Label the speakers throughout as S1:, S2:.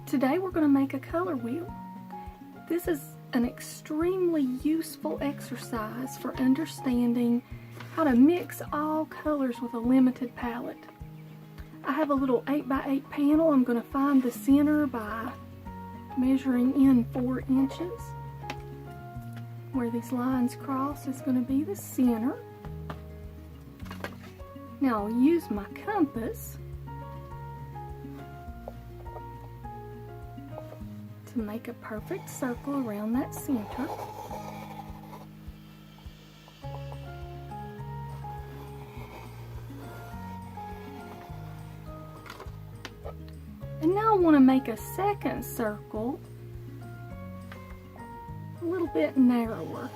S1: Today we're going to make a color wheel. This is an extremely useful exercise for understanding how to mix all colors with a limited palette. I have a little 8x8 panel. I'm going to find the center by measuring in 4 inches. Where these lines cross is going to be the center. Now I'll use my compass to make a perfect circle around that center. And now I want to make a second circle a little bit narrower.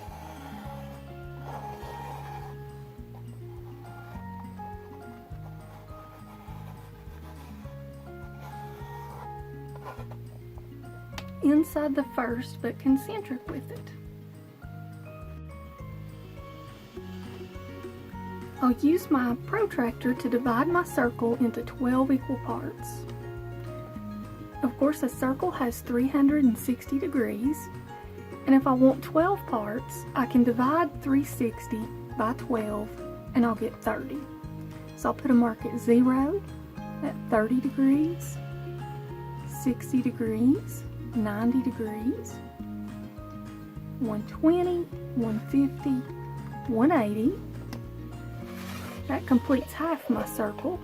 S1: Inside the first, but concentric with it. I'll use my protractor to divide my circle into 12 equal parts. Of course, a circle has 360 degrees, and if I want 12 parts, I can divide 360 by 12 and I'll get 30. So I'll put a mark at 0, at 30 degrees, 60 degrees, 90 degrees, 120, 150, 180. That completes half my circle.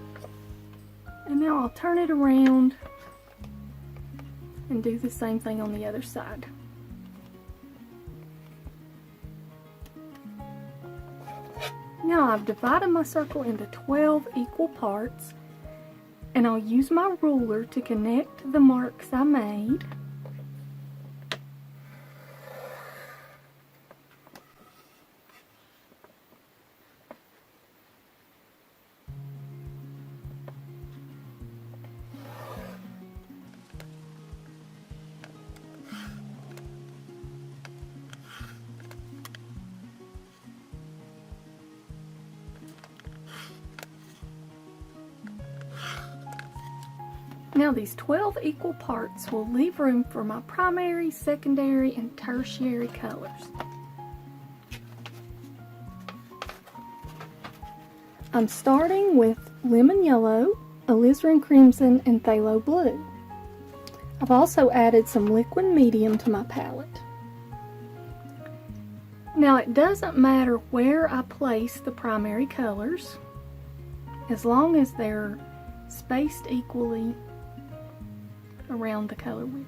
S1: And now I'll turn it around and do the same thing on the other side. Now I've divided my circle into 12 equal parts, and I'll use my ruler to connect the marks I made. Now these 12 equal parts will leave room for my primary, secondary, and tertiary colors. I'm starting with lemon yellow, alizarin crimson, and phthalo blue. I've also added some liquid medium to my palette. Now it doesn't matter where I place the primary colors, as long as they're spaced equally around the color wheel.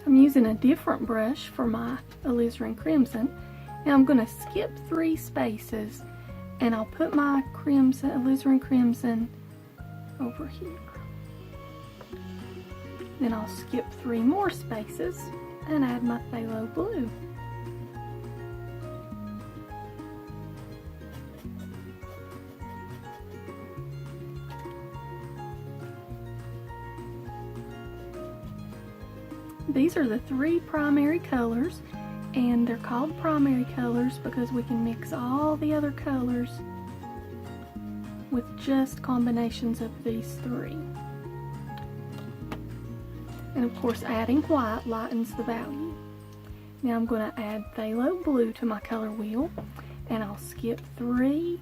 S1: I'm using a different brush for my alizarin crimson. Now I'm going to skip 3 spaces and I'll put my alizarin crimson over here. Then I'll skip 3 more spaces and add my phthalo blue. These are the 3 primary colors, and they're called primary colors because we can mix all the other colors with just combinations of these 3. And of course, adding white lightens the value. Now I'm going to add phthalo blue to my color wheel, and I'll skip 3,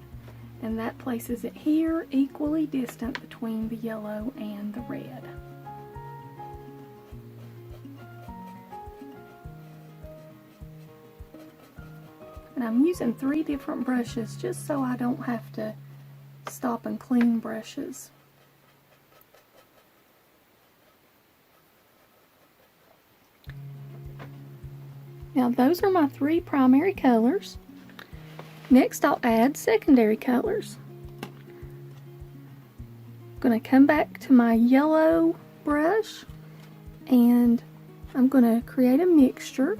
S1: and that places it here, equally distant between the yellow and the red. And I'm using 3 different brushes just so I don't have to stop and clean brushes. Now those are my 3 primary colors. Next I'll add secondary colors. I'm going to come back to my yellow brush and I'm going to create a mixture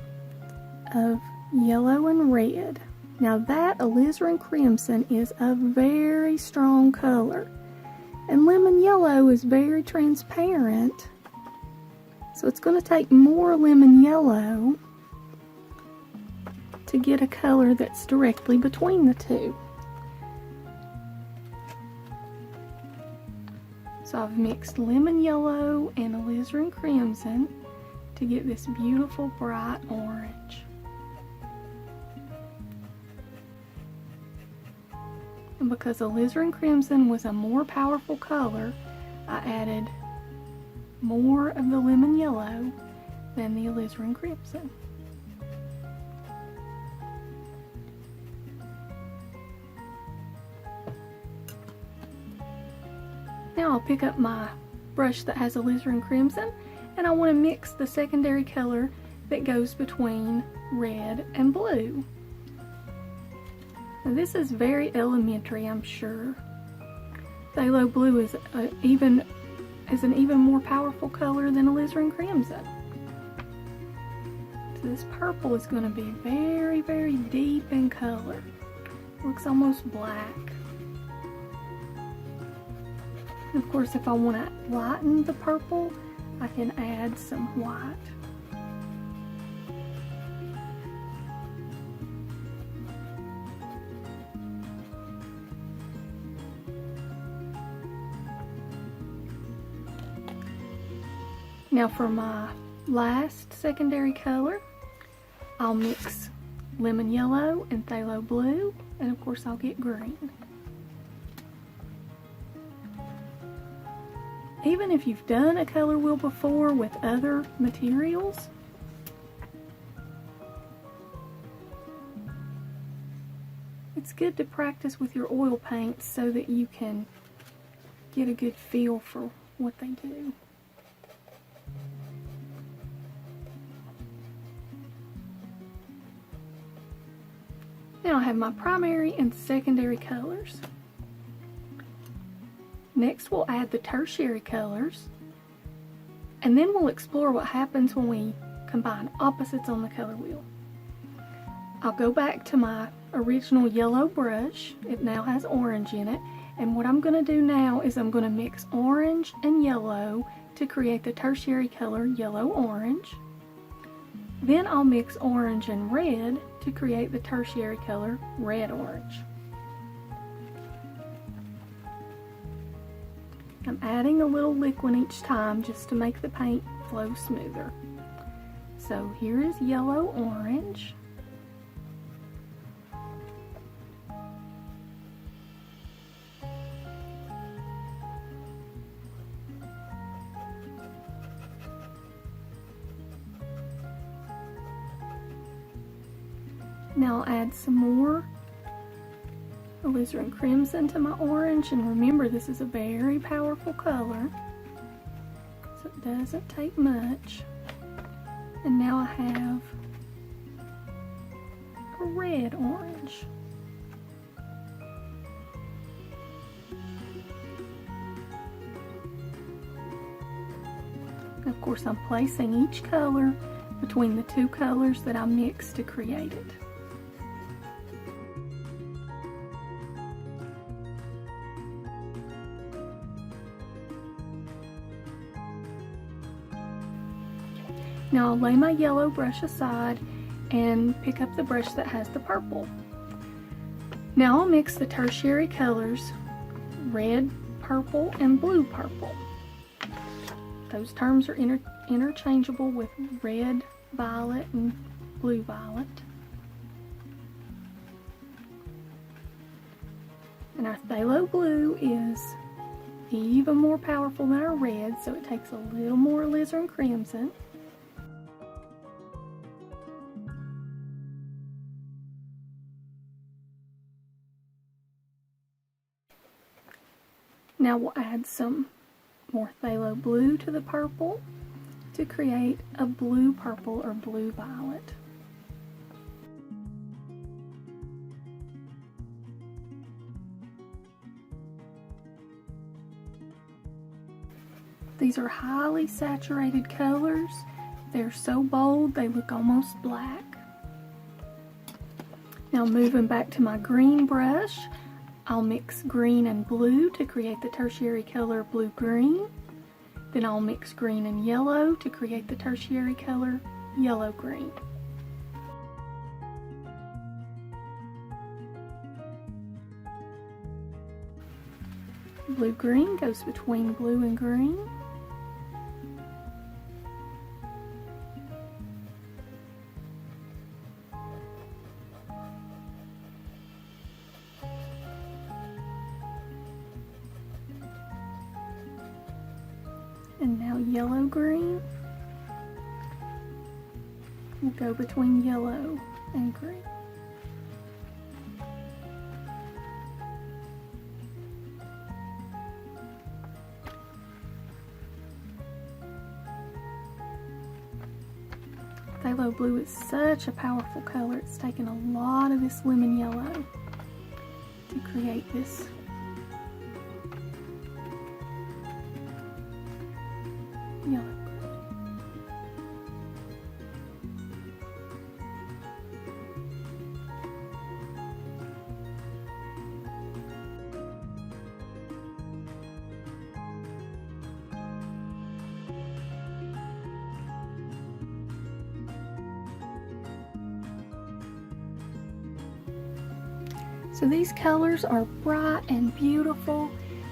S1: of yellow and red. Now that alizarin crimson is a very strong color, and lemon yellow is very transparent, so it's going to take more lemon yellow to get a color that's directly between the two. So I've mixed lemon yellow and alizarin crimson to get this beautiful bright orange. And because alizarin crimson was a more powerful color, I added more of the lemon yellow than the alizarin crimson. Now I'll pick up my brush that has alizarin crimson, and I want to mix the secondary color that goes between red and blue. Now this is very elementary, I'm sure. Phthalo blue is an even more powerful color than alizarin crimson. So this purple is going to be very, very deep in color. Looks almost black. And of course, if I want to lighten the purple, I can add some white. Now for my last secondary color, I'll mix lemon yellow and phthalo blue, and of course I'll get green. Even if you've done a color wheel before with other materials, it's good to practice with your oil paints so that you can get a good feel for what they do. Now I have my primary and secondary colors. Next we'll add the tertiary colors, and then we'll explore what happens when we combine opposites on the color wheel. I'll go back to my original yellow brush. It now has orange in it, and what I'm going to do now is I'm going to mix orange and yellow to create the tertiary color yellow-orange. Then I'll mix orange and red to create the tertiary color red-orange. I'm adding a little liquid each time just to make the paint flow smoother. So here is yellow-orange. Now I'll add some more alizarin crimson to my orange, and remember this is a very powerful color, so it doesn't take much. And now I have a red-orange. Of course I'm placing each color between the two colors that I mixed to create it. Now I'll lay my yellow brush aside and pick up the brush that has the purple. Now I'll mix the tertiary colors, red, purple, and blue purple. Those terms are interchangeable with red, violet, and blue violet. And our phthalo blue is even more powerful than our red, so it takes a little more alizarin crimson. Now we'll add some more phthalo blue to the purple to create a blue purple or blue violet. These are highly saturated colors. They're so bold they look almost black. Now moving back to my green brush, I'll mix green and blue to create the tertiary color blue-green. Then I'll mix green and yellow to create the tertiary color yellow-green. Blue-green goes between blue and green. And now yellow-green will go between yellow and green. Phthalo blue is such a powerful color. It's taken a lot of this lemon yellow to create this yellow. So these colors are bright and beautiful,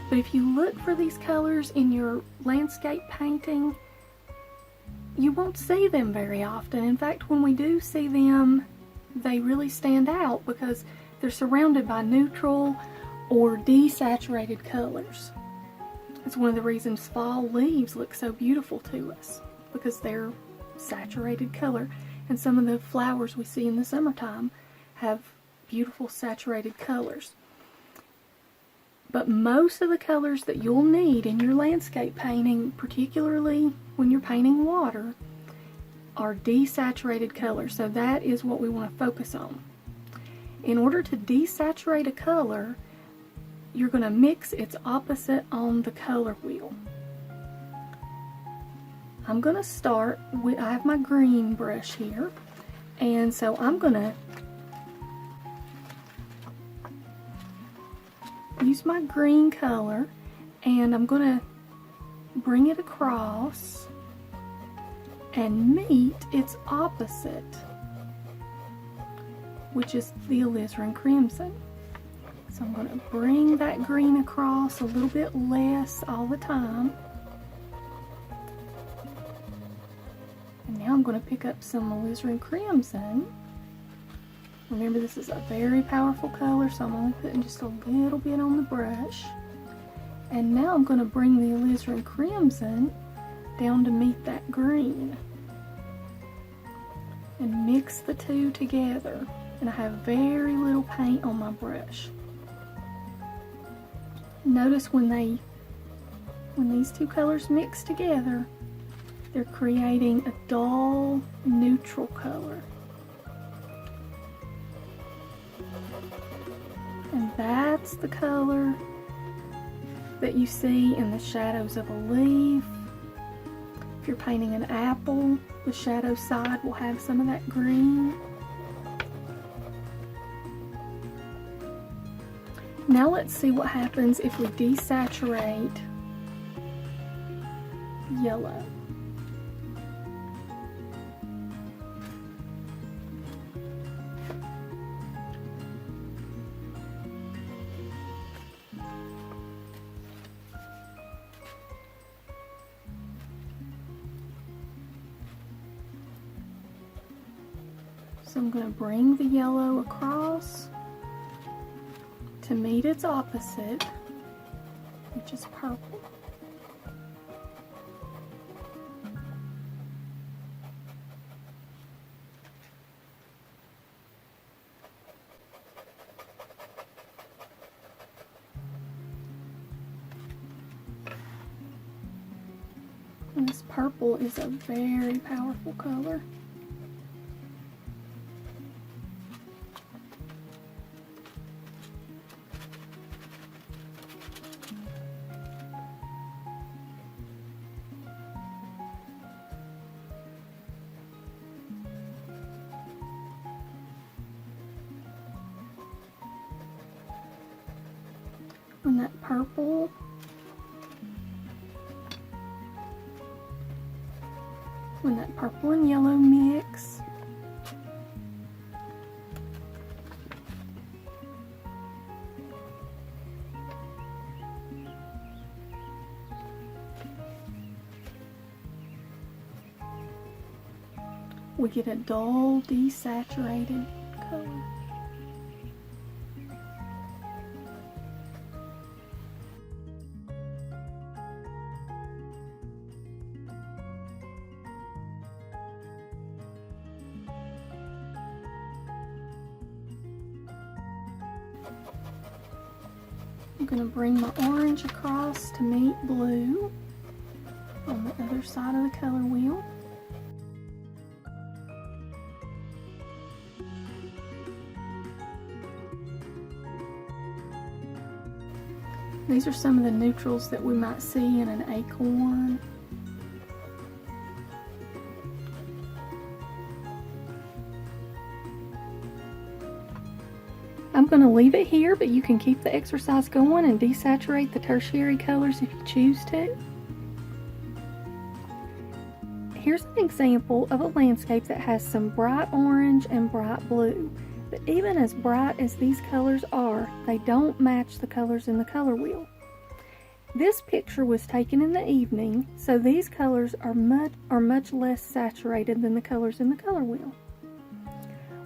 S1: but if you look for these colors in your landscape painting, you won't see them very often. In fact, when we do see them, they really stand out because they're surrounded by neutral or desaturated colors. That's one of the reasons fall leaves look so beautiful to us, because they're saturated color. And some of the flowers we see in the summertime have beautiful saturated colors. But most of the colors that you'll need in your landscape painting, particularly when you're painting water, are desaturated colors. So that is what we want to focus on. In order to desaturate a color, you're going to mix its opposite on the color wheel. I'm going to start with, I have my green brush here, and so I'm going to use my green color, and I'm going to bring it across and meet its opposite, which is the alizarin crimson. So I'm going to bring that green across a little bit less all the time. And now I'm going to pick up some alizarin crimson. Remember, this is a very powerful color, so I'm only putting just a little bit on the brush. And now I'm going to bring the alizarin crimson down to meet that green and mix the two together. And I have very little paint on my brush. Notice when these two colors mix together, they're creating a dull neutral color. And that's the color that you see in the shadows of a leaf. If you're painting an apple, the shadow side will have some of that green. Now let's see what happens if we desaturate yellow. So I'm going to bring the yellow across to meet its opposite, which is purple. And this purple is a very powerful color. when that purple and yellow mix. We get a dull, desaturated color. I'm going to bring my orange across to meet blue on the other side of the color wheel. These are some of the neutrals that we might see in an acorn. I'm going to leave it here, but you can keep the exercise going and desaturate the tertiary colors if you choose to. Here's an example of a landscape that has some bright orange and bright blue. But even as bright as these colors are, they don't match the colors in the color wheel. This picture was taken in the evening, so these colors are much less saturated than the colors in the color wheel.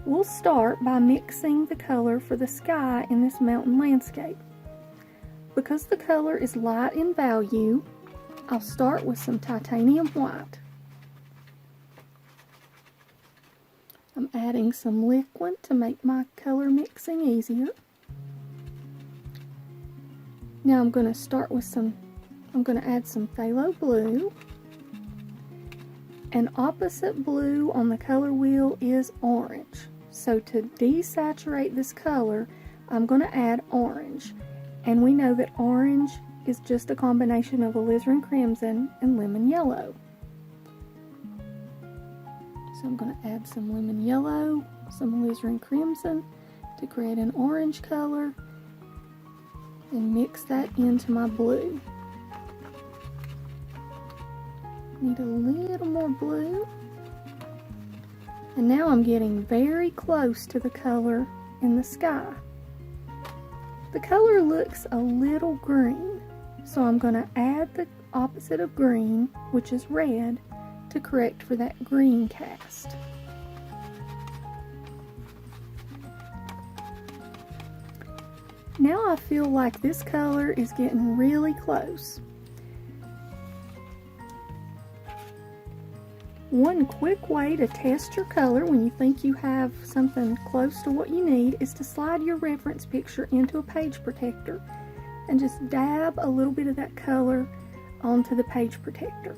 S1: We'll start by mixing the color for the sky in this mountain landscape. Because the color is light in value, I'll start with some titanium white. I'm adding some liquid to make my color mixing easier. Now I'm going to add some phthalo blue. And opposite blue on the color wheel is orange. So to desaturate this color, I'm going to add orange. And we know that orange is just a combination of alizarin crimson and lemon yellow. So I'm going to add some lemon yellow, some alizarin crimson to create an orange color and mix that into my blue. Need a little more blue. And now I'm getting very close to the color in the sky. The color looks a little green, so I'm going to add the opposite of green, which is red, to correct for that green cast. Now I feel like this color is getting really close. One quick way to test your color when you think you have something close to what you need is to slide your reference picture into a page protector and just dab a little bit of that color onto the page protector.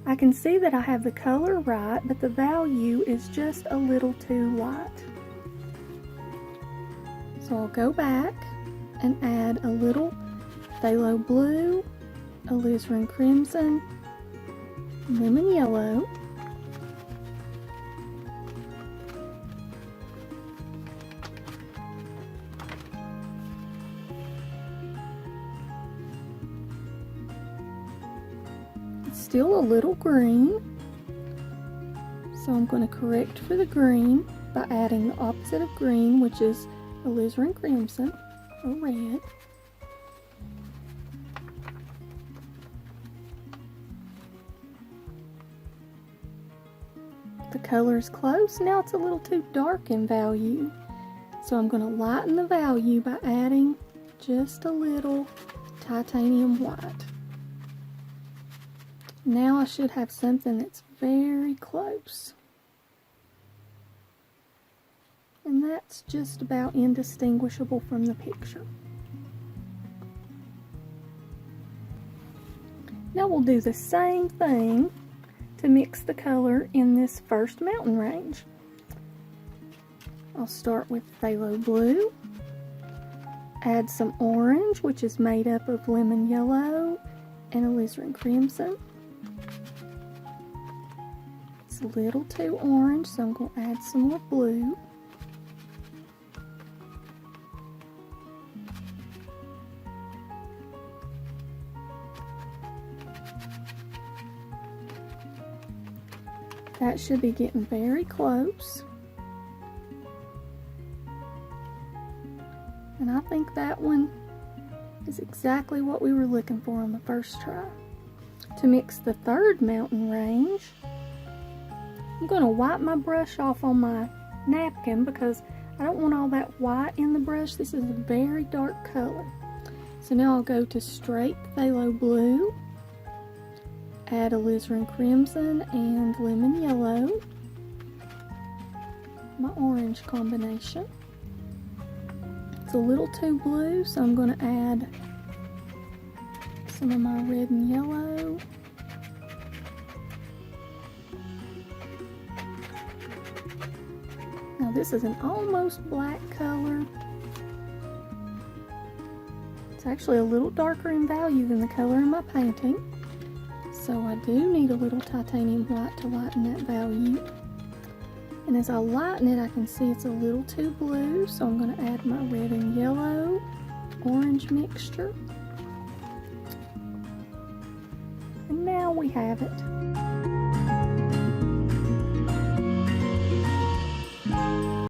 S1: I can see that I have the color right, but the value is just a little too light. So I'll go back and add a little phthalo blue, alizarin crimson, lemon yellow, still a little green, so I'm going to correct for the green by adding the opposite of green, which is alizarin crimson or red. The color is close. Now it's a little too dark in value, so I'm going to lighten the value by adding just a little titanium white. Now I should have something that's very close. And that's just about indistinguishable from the picture. Now we'll do the same thing to mix the color in this first mountain range. I'll start with phthalo blue, add some orange, which is made up of lemon yellow and alizarin crimson. It's a little too orange, so I'm going to add some more blue. That should be getting very close. And I think that one is exactly what we were looking for on the first try. To mix the third mountain range, I'm going to wipe my brush off on my napkin because I don't want all that white in the brush. This is a very dark color. So now I'll go to straight phthalo blue, add alizarin crimson and lemon yellow, my orange combination. It's a little too blue, so I'm going to add some of my red and yellow. Now this is an almost black color. It's actually a little darker in value than the color in my painting. So I do need a little titanium white to lighten that value. And as I lighten it, I can see it's a little too blue, so I'm going to add my red and yellow orange mixture. And now we have it.